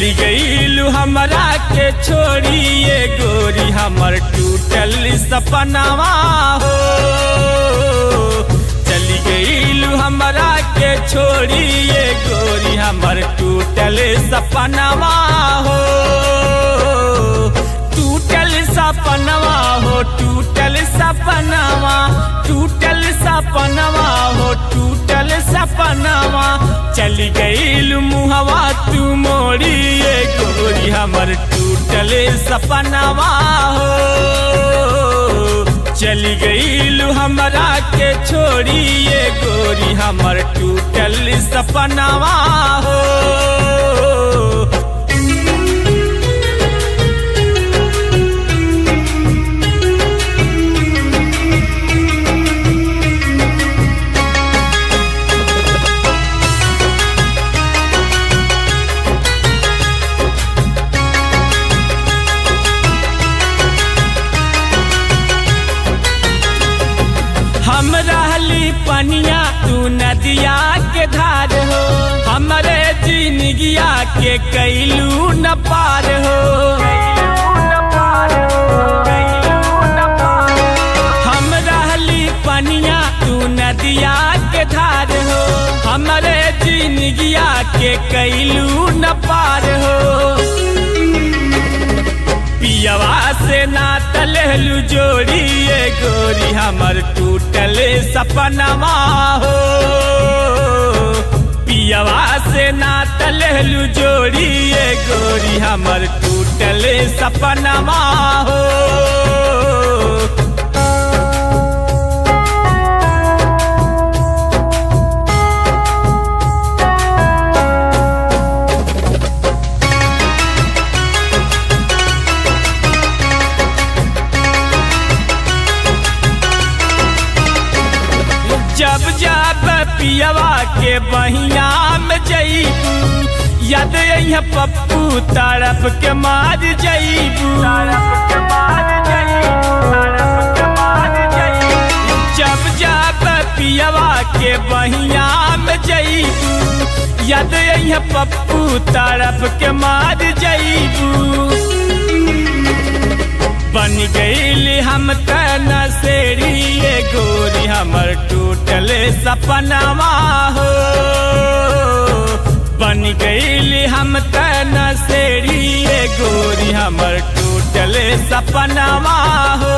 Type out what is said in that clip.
चली गईलू हमरा के छोड़ी ये गोरी हमर टूटल सपनावा हो। चली गईलू हमरा के छोड़ी ये गोरी हमर टूटल सपनावा हो। टूटल सपनावा हो, टूटल सपनावा, टूटल सपनावा हो, टूटल सपनावा। चली गईलू मुहवा तू मोड़ी ये गोरी हमर टूटल सपनावा हो। चली गईलू हमरा के छोड़ी ये गोरी हमर टूटल सपनावा हो। हम रहली पनिया तू नदिया के धार हो। हमरे जिंदगिया के कैलू न पार हो। हम रहली पनिया तू नदिया के धार हो। हमरे जिंदगिया के कैलू न पार हो। पियवा से ना तलहलू जोड़ी ये गोरी हमर टूटल सपनावा हो। पियवा से ना तलहलू जोड़ी ये गोरी हमर टूटल सपनावा हो। जब जब पियवा के बहिया में जईबू याद अइहा पप्पू तड़प के मार जईबू। जब जब पियवा के बहिया में जईबू याद अइहा पप्पू तड़प के मार जईबू। बन गईली हम त नसेड़ी ये गोरी हमर टूटल सपनावा हो। बन गईली हम त नसेड़ी ये गोरी हमर टूटल सपनावा हो।